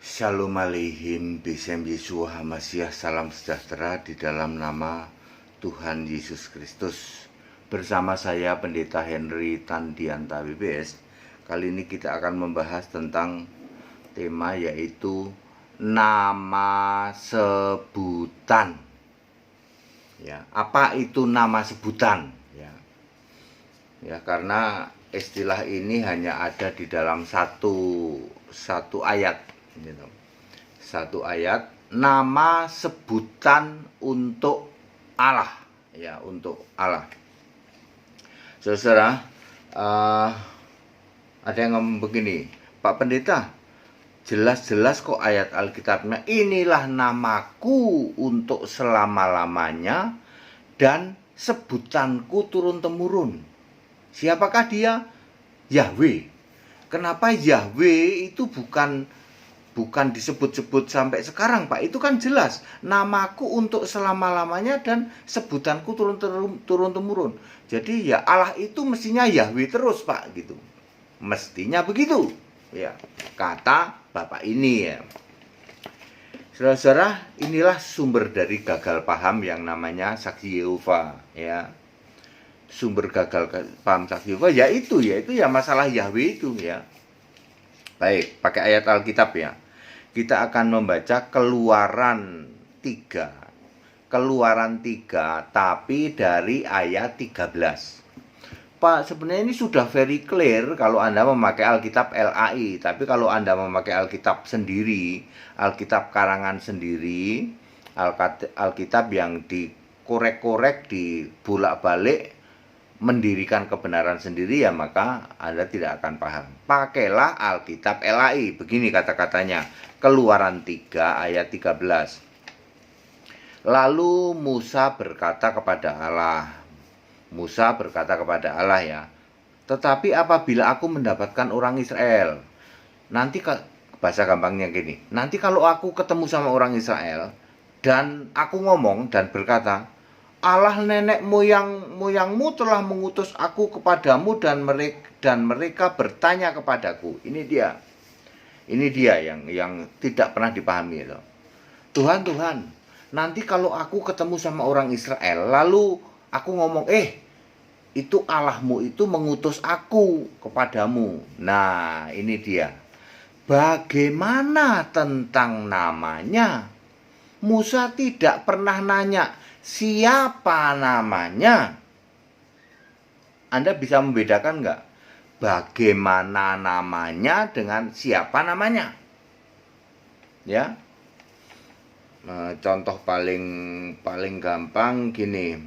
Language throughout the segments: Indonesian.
Shalom aleihim, Besem Yeshua Hamasiah, salam sejahtera di dalam nama Tuhan Yesus Kristus. Bersama saya Pendeta Henry Tandianta WBS. Kali ini kita akan membahas tentang tema yaitu nama sebutan. Ya, apa itu nama sebutan? Ya, karena istilah ini hanya ada di dalam satu ayat. Satu ayat, nama sebutan untuk Allah, ya, untuk Allah. Saudara, ada yang ngomong begini, Pak Pendeta, jelas-jelas kok ayat Alkitabnya, inilah namaku untuk selama-lamanya dan sebutanku turun-temurun. Siapakah dia? Yahweh. Kenapa Yahweh itu bukan disebut-sebut sampai sekarang, Pak? Itu kan jelas, namaku untuk selama-lamanya dan sebutanku turun-temurun. Jadi ya Allah itu mestinya Yahweh terus, Pak, gitu. Mestinya begitu, ya, kata Bapak ini, ya. Saudara-saudara, inilah sumber dari gagal paham yang namanya saksi Yehova, ya. Sumber gagal paham saksi Yehova yaitu ya masalah Yahweh itu, ya. Baik, pakai ayat Alkitab, ya. Kita akan membaca Keluaran 3. Keluaran 3, tapi dari ayat 13. Pak, sebenarnya ini sudah very clear kalau Anda memakai Alkitab LAI. Tapi kalau Anda memakai Alkitab sendiri, Alkitab karangan sendiri, Alkitab yang dikorek-korek, dibolak-balik, mendirikan kebenaran sendiri, ya maka Anda tidak akan paham. Pakailah Alkitab LAI. Begini kata-katanya. Keluaran 3 ayat 13. Lalu Musa berkata kepada Allah. Musa berkata kepada Allah, ya. Tetapi apabila aku mendapatkan orang Israel, nanti bahasa gampangnya gini. Nanti kalau aku ketemu sama orang Israel dan aku ngomong dan berkata, Allah nenek moyangmu telah mengutus aku kepadamu dan mereka bertanya kepadaku. Ini dia yang tidak pernah dipahami, loh. Tuhan, nanti kalau aku ketemu sama orang Israel, lalu aku ngomong, itu Allahmu itu mengutus aku kepadamu. Nah, ini dia. Bagaimana tentang namanya? Musa tidak pernah nanya siapa namanya. Anda bisa membedakan nggak? Bagaimana namanya dengan siapa namanya? Ya, contoh paling gampang gini,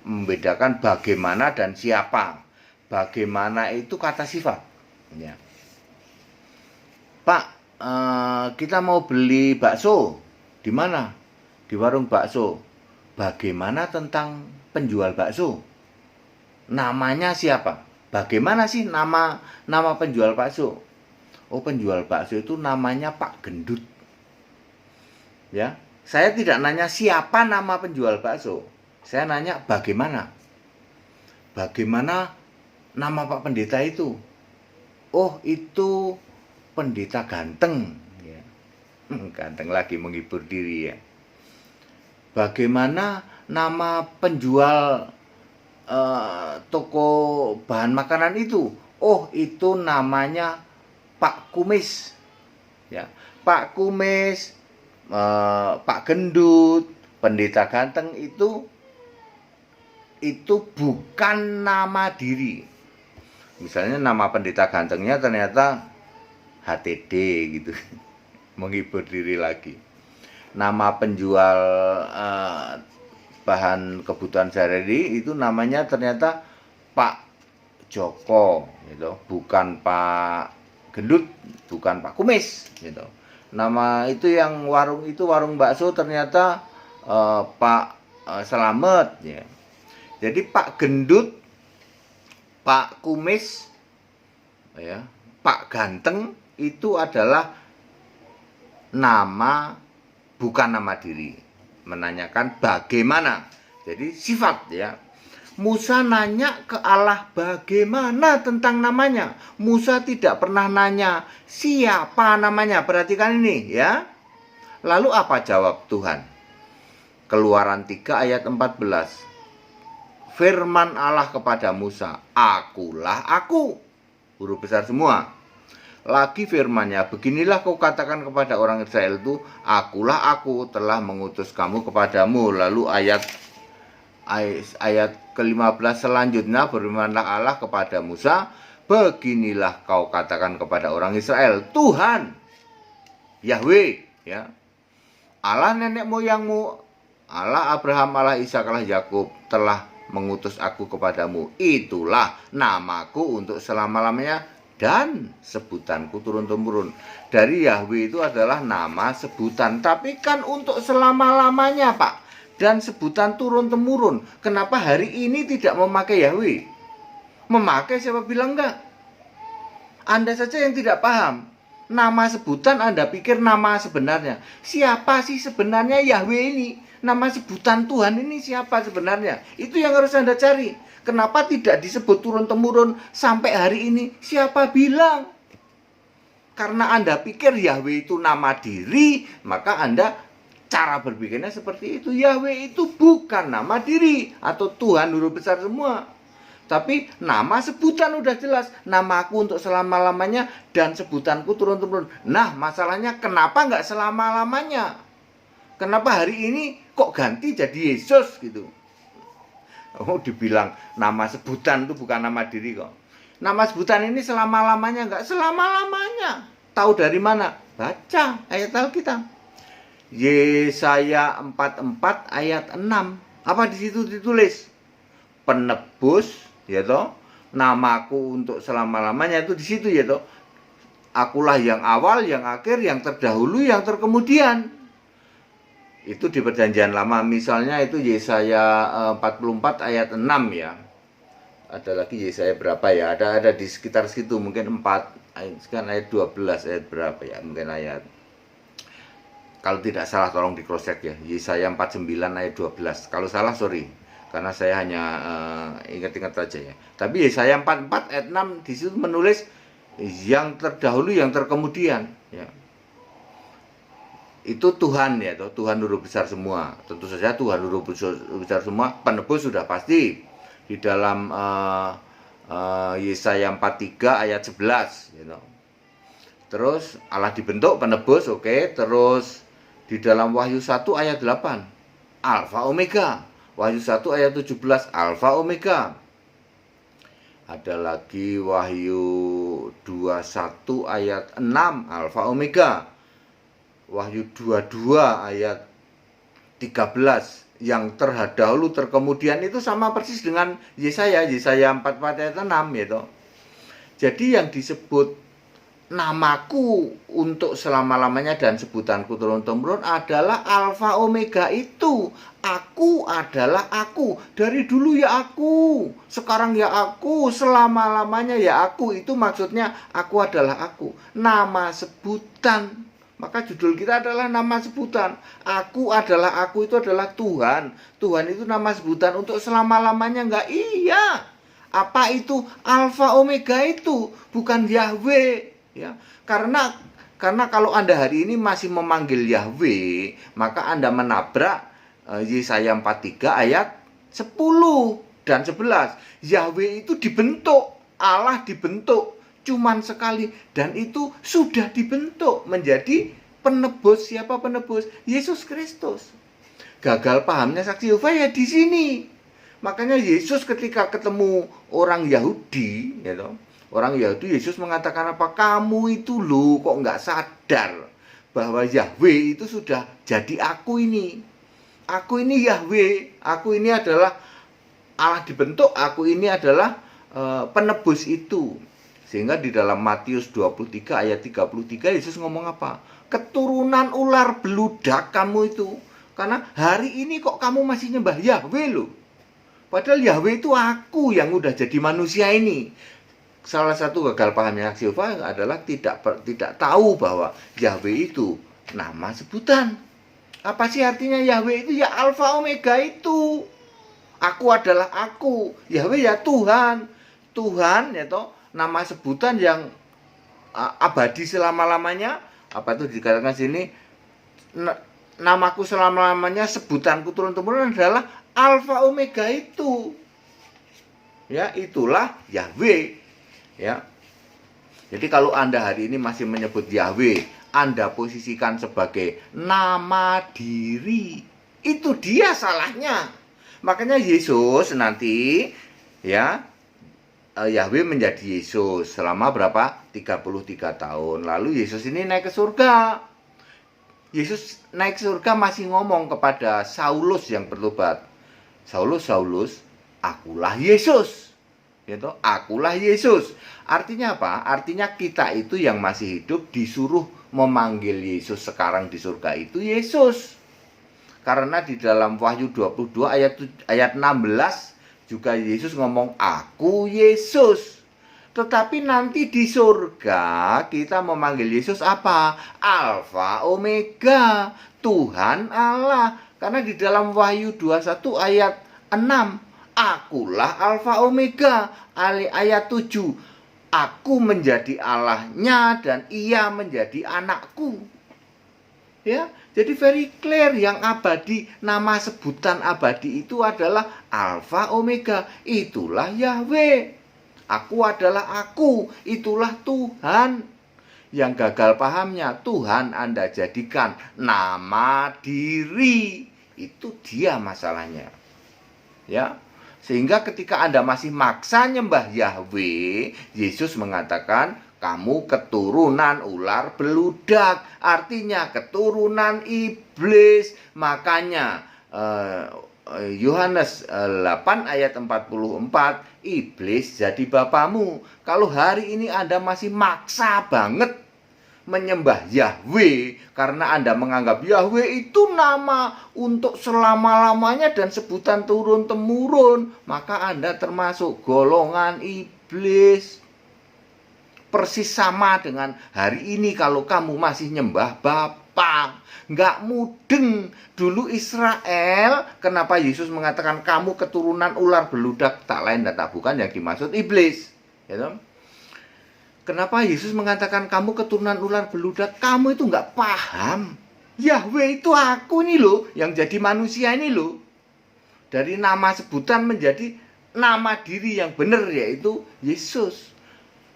membedakan bagaimana dan siapa. Bagaimana itu kata sifat, ya. Pak, kita mau beli bakso. Di mana? Di warung bakso. Bagaimana tentang penjual bakso? Namanya siapa? Bagaimana sih nama penjual bakso? Oh, penjual bakso itu namanya Pak Gendut. Ya, saya tidak nanya siapa nama penjual bakso. Saya nanya bagaimana. Bagaimana nama Pak Pendeta itu? Oh, itu pendeta ganteng, ya. Ganteng lagi menghibur diri, ya. Bagaimana nama penjual toko bahan makanan itu? Oh, itu namanya Pak Kumis, ya. Pak Kumis, Pak Gendut, pendeta ganteng itu bukan nama diri. Misalnya nama pendeta gantengnya ternyata HTD gitu. Menghibur diri lagi. Nama penjual bahan kebutuhan sehari-hari itu namanya ternyata Pak Joko, gitu. Bukan Pak Gendut, bukan Pak Kumis, gitu. Nama itu yang warung bakso ternyata Pak Selamet, ya. Jadi Pak Gendut, Pak Kumis, ya, Pak Ganteng itu adalah nama, bukan nama diri. Menanyakan bagaimana. Jadi sifat, ya. Musa nanya ke Allah bagaimana tentang namanya. Musa tidak pernah nanya siapa namanya. Perhatikan ini ya. Lalu apa jawab Tuhan? Keluaran 3 ayat 14. Firman Allah kepada Musa, akulah aku. Huruf besar semua. Lagi firmannya, beginilah kau katakan kepada orang Israel itu, akulah aku telah mengutus kamu kepadamu. Lalu ayat ke-15 selanjutnya, berfirmanlah Allah kepada Musa, beginilah kau katakan kepada orang Israel, Tuhan Yahweh, ya, Allah nenek moyangmu, Allah Abraham, Allah Ishak, Allah Yakub telah mengutus aku kepadamu. Itulah namaku untuk selama-lamanya dan sebutanku turun-temurun. Dari Yahweh itu adalah nama sebutan, tapi kan untuk selama-lamanya, Pak. Dan sebutan turun-temurun. Kenapa hari ini tidak memakai Yahweh? Memakai, siapa bilang enggak? Anda saja yang tidak paham. Nama sebutan Anda pikir nama sebenarnya. Siapa sih sebenarnya Yahweh ini? Nama sebutan Tuhan ini siapa sebenarnya? Itu yang harus Anda cari. Kenapa tidak disebut turun-temurun sampai hari ini? Siapa bilang? Karena Anda pikir Yahweh itu nama diri, maka Anda cara berpikirnya seperti itu. Yahweh itu bukan nama diri atau Tuhan huruf besar semua. Tapi nama sebutan udah jelas. Namaku untuk selama-lamanya dan sebutanku turun-temurun. Nah, masalahnya kenapa nggak selama-lamanya? Kenapa hari ini kok ganti jadi Yesus gitu? Oh, dibilang nama sebutan itu bukan nama diri kok. Nama sebutan ini selama-lamanya nggak selama-lamanya. Tahu dari mana? Baca ayat Alkitab. Yesaya 44 ayat 6. Apa di situ ditulis? Penebus, ya toh. Namaku untuk selama-lamanya itu di situ ya toh. Akulah yang awal, yang akhir, yang terdahulu, yang terkemudian. Itu di Perjanjian Lama. Misalnya itu Yesaya 44 ayat 6 ya. Ada lagi Yesaya berapa ya? Ada di sekitar situ, mungkin 4. Sekarang ayat 12 ayat berapa ya? Mungkin ayat, kalau tidak salah tolong di cross check ya. Yesaya 49 ayat 12. Kalau salah sorry, karena saya hanya ingat-ingat saja ya. Tapi Yesaya 44 ayat 6 di situ menulis yang terdahulu, yang terkemudian ya. Itu Tuhan ya, Tuhan huruf besar semua. Tentu saja Tuhan huruf besar semua. Penebus sudah pasti di dalam Yesaya 43 ayat 11 gitu. Terus Allah dibentuk penebus, oke. Terus di dalam Wahyu 1 ayat 8 Alfa Omega. Wahyu 1 ayat 17 Alfa Omega. Ada lagi Wahyu 21 ayat 6 Alfa Omega. Wahyu 22 ayat 13 yang terdahulu terkemudian itu sama persis dengan Yesaya 44 ayat 6 gitu. Jadi yang disebut namaku untuk selama-lamanya dan sebutanku turun-temurun adalah Alfa Omega itu. Aku adalah aku. Dari dulu ya aku, sekarang ya aku, selama-lamanya ya aku. Itu maksudnya aku adalah aku. Nama sebutan. Maka judul kita adalah nama sebutan. Aku adalah aku itu adalah Tuhan. Tuhan itu nama sebutan untuk selama-lamanya enggak? Iya. Apa itu Alfa Omega itu? Bukan Yahweh. Ya, karena kalau Anda hari ini masih memanggil Yahweh, maka Anda menabrak Yesaya 43 ayat 10 dan 11. Yahweh itu dibentuk, Allah dibentuk cuman sekali, dan itu sudah dibentuk menjadi penebus. Siapa penebus? Yesus Kristus. Gagal pahamnya saksi Yehova ya di sini. Makanya Yesus ketika ketemu orang Yahudi, ya toh, orang Yahudi, Yesus mengatakan apa? Kamu itu loh kok nggak sadar bahwa Yahweh itu sudah jadi aku ini. Aku ini Yahweh, aku ini adalah Allah dibentuk, aku ini adalah penebus itu. Sehingga di dalam Matius 23 ayat 33 Yesus ngomong apa? Keturunan ular beludak kamu itu. Karena hari ini kok kamu masih nyembah Yahweh loh. Padahal Yahweh itu aku yang udah jadi manusia ini. Salah satu gagal pahamnya Yehova adalah tidak tahu bahwa Yahweh itu nama sebutan. Apa sih artinya Yahweh itu? Ya Alfa Omega itu. Aku adalah aku. Yahweh ya Tuhan. Tuhan ya toh, nama sebutan yang abadi selama-lamanya. Apa itu dikatakan sini? Namaku selama-lamanya, sebutanku turun-temurun adalah Alfa Omega itu. Ya, itulah Yahweh. Ya. Jadi kalau Anda hari ini masih menyebut Yahweh, Anda posisikan sebagai nama diri. Itu dia salahnya. Makanya Yesus nanti ya Yahweh menjadi Yesus selama berapa? 33 tahun. Lalu Yesus ini naik ke surga. Yesus naik ke surga masih ngomong kepada Saulus yang bertobat. Saulus, Saulus, akulah Yesus. Gitu, akulah Yesus. Artinya apa? Artinya kita itu yang masih hidup disuruh memanggil Yesus sekarang di surga itu Yesus. Karena di dalam Wahyu 22 ayat 16 juga Yesus ngomong aku Yesus. Tetapi nanti di surga kita memanggil Yesus apa? Alfa Omega, Tuhan Allah. Karena di dalam Wahyu 21 ayat 6, akulah Alfa Omega. Ayat 7, aku menjadi Allahnya dan ia menjadi anakku. Ya, jadi very clear, yang abadi, nama sebutan abadi itu adalah Alfa Omega. Itulah Yahweh. Aku adalah aku, itulah Tuhan. Yang gagal pahamnya, Tuhan Anda jadikan nama diri. Itu dia masalahnya. Ya. Sehingga ketika Anda masih maksa nyembah Yahweh, Yesus mengatakan, kamu keturunan ular beludak. Artinya keturunan iblis. Makanya Yohanes 8 ayat 44, iblis jadi bapamu. Kalau hari ini Anda masih maksa banget menyembah Yahweh karena Anda menganggap Yahweh itu nama untuk selama-lamanya dan sebutan turun-temurun, maka Anda termasuk golongan iblis. Persis sama dengan hari ini kalau kamu masih nyembah Bapa. Nggak mudeng. Dulu Israel, kenapa Yesus mengatakan kamu keturunan ular beludak, tak lain dan tak bukan yang dimaksud iblis. Ya, kenapa Yesus mengatakan kamu keturunan ular beludak? Kamu itu nggak paham. Yahweh itu aku ini loh, yang jadi manusia ini loh. Dari nama sebutan menjadi nama diri yang benar, yaitu Yesus.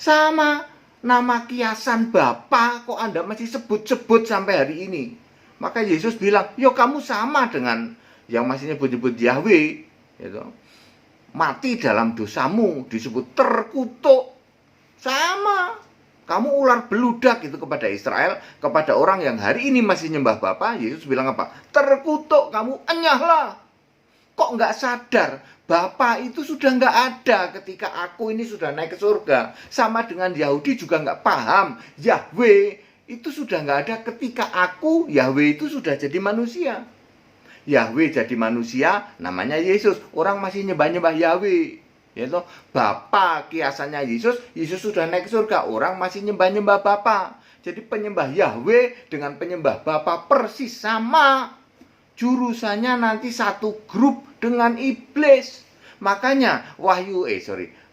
Sama nama kiasan Bapa kok Anda masih sebut-sebut sampai hari ini. Maka Yesus bilang, yo kamu sama dengan yang masih nyebut-nyebut Yahweh. Gitu. Mati dalam dosamu, disebut terkutuk. Sama. Kamu ular beludak itu kepada Israel, kepada orang yang hari ini masih nyembah Bapa. Yesus bilang apa? Terkutuk, kamu enyahlah. Kok nggak sadar? Bapa itu sudah nggak ada ketika aku ini sudah naik ke surga. Sama dengan Yahudi juga nggak paham. Yahweh itu sudah nggak ada ketika aku, Yahweh itu sudah jadi manusia. Yahweh jadi manusia, namanya Yesus. Orang masih nyembah-nyembah Yahweh. Yaitu Bapa kiasannya Yesus, Yesus sudah naik ke surga. Orang masih nyembah-nyembah Bapa. Jadi penyembah Yahweh dengan penyembah Bapa persis sama. Jurusannya nanti satu grup dengan iblis. Makanya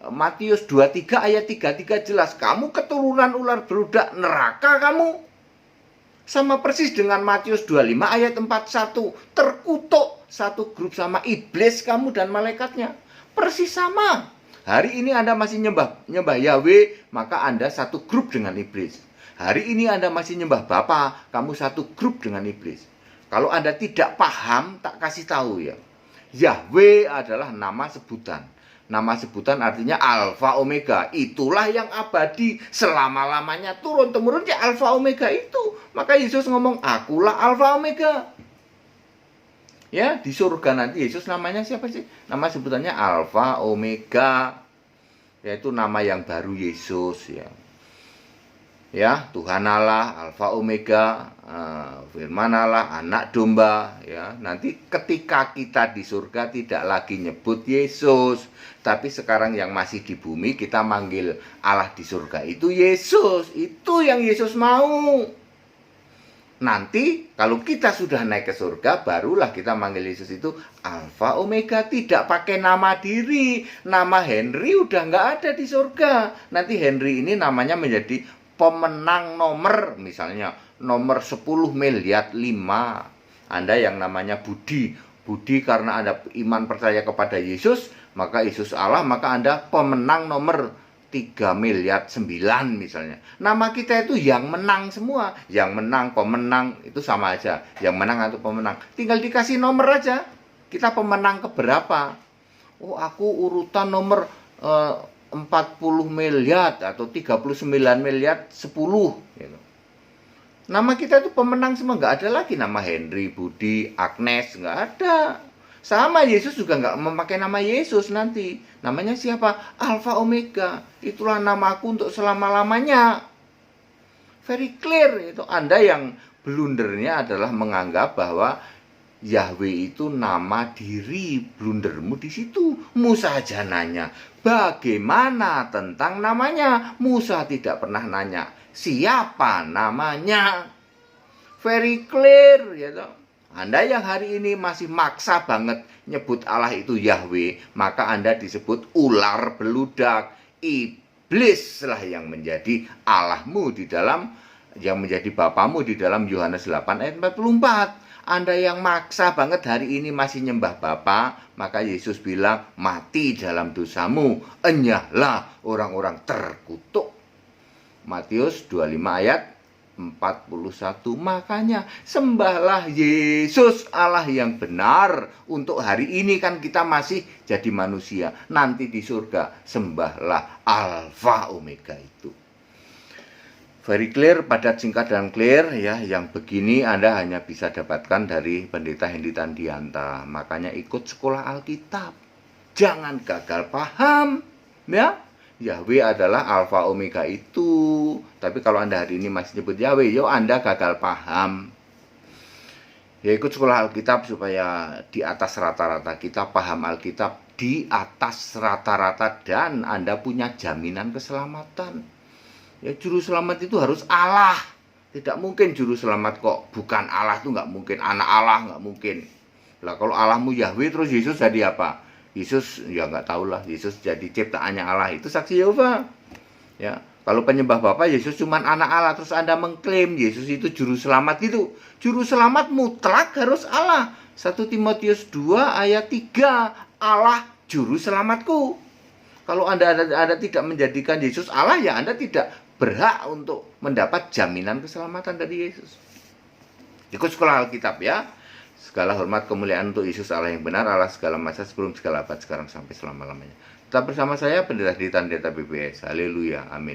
Matius 23 ayat 33 jelas, kamu keturunan ular beludak, neraka kamu. Sama persis dengan Matius 25 ayat 41, terkutuk satu grup sama iblis kamu dan malaikatnya. Persis sama. Hari ini Anda masih nyembah Yahweh, maka Anda satu grup dengan iblis. Hari ini Anda masih nyembah Bapa, kamu satu grup dengan iblis. Kalau Anda tidak paham, tak kasih tahu ya. Yahweh adalah nama sebutan. Nama sebutan artinya Alfa Omega. Itulah yang abadi selama-lamanya turun-temurun, ya Alfa Omega itu. Maka Yesus ngomong, akulah Alfa Omega. Ya, di surga nanti Yesus namanya siapa sih? Nama sebutannya Alfa Omega. Yaitu nama yang baru Yesus ya. Ya, Tuhan Allah, Alfa Omega, Firman Allah, anak domba ya. Nanti ketika kita di surga tidak lagi nyebut Yesus, tapi sekarang yang masih di bumi kita manggil Allah di surga itu Yesus. Itu yang Yesus mau. Nanti kalau kita sudah naik ke surga, barulah kita manggil Yesus itu Alfa Omega, tidak pakai nama diri. Nama Henry udah nggak ada di surga. Nanti Henry ini namanya menjadi pemenang nomor, misalnya nomor 10 miliar 5. Anda yang namanya Budi. Budi karena Anda iman percaya kepada Yesus, maka Yesus Allah, maka Anda pemenang nomor 3 miliar 9 misalnya. Nama kita itu yang menang semua. Yang menang, pemenang, itu sama aja. Yang menang atau pemenang. Tinggal dikasih nomor aja. Kita pemenang keberapa? Oh, aku urutan nomor 40 miliar atau 39 miliar 10 gitu. Nama kita itu pemenang semua. Nggak ada lagi nama Henry, Budi, Agnes. Nggak ada. Sama Yesus juga nggak memakai nama Yesus nanti. Namanya siapa? Alfa Omega. Itulah namaku untuk selama-lamanya. Very clear itu. Anda yang blundernya adalah menganggap bahwa Yahweh itu nama diri. Blundermu di situ. Musa aja nanya, bagaimana tentang namanya? Musa tidak pernah nanya, siapa namanya? Very clear ya toh. Anda yang hari ini masih maksa banget nyebut Allah itu Yahweh, maka Anda disebut ular beludak. Iblis lah yang menjadi Allahmu di dalam, yang menjadi bapamu di dalam Yohanes 8 ayat 44. Anda yang maksa banget hari ini masih nyembah Bapa, maka Yesus bilang mati dalam dosamu, enyahlah orang-orang terkutuk. Matius 25 ayat 41. Makanya sembahlah Yesus Allah yang benar. Untuk hari ini kan kita masih jadi manusia. Nanti di surga sembahlah Alfa Omega itu. Very clear, padat, singkat, dan clear ya. Yang begini Anda hanya bisa dapatkan dari Pendeta Hendy Tandianta. Makanya ikut sekolah Alkitab. Jangan gagal paham ya. Yahweh adalah Alfa Omega itu. Tapi kalau Anda hari ini masih nyebut Yahweh, yo Anda gagal paham. Ya ikut sekolah Alkitab supaya di atas rata-rata kita paham Alkitab di atas rata-rata, dan Anda punya jaminan keselamatan. Ya juru selamat itu harus Allah. Tidak mungkin juru selamat kok bukan Allah, itu nggak mungkin. Anak Allah nggak mungkin. Lah kalau Allahmu Yahweh terus Yesus jadi apa? Yesus ya nggak tahu lah. Yesus jadi ciptaannya Allah, itu saksi Yehova. Ya, kalau penyembah Bapa Yesus cuma anak Allah, terus Anda mengklaim Yesus itu juru selamat itu. Juru selamat mutlak harus Allah. 1 Timotius 2 ayat 3, Allah juru selamatku. Kalau Anda tidak menjadikan Yesus Allah, ya Anda tidak berhak untuk mendapat jaminan keselamatan dari Yesus. Ikut sekolah Alkitab ya. Segala hormat kemuliaan untuk Yesus Allah yang benar, Allah segala masa, sebelum segala abad, sekarang sampai selama-lamanya. Tetap bersama saya, Pendeta Hendy Tandianta BPS. Haleluya, amin.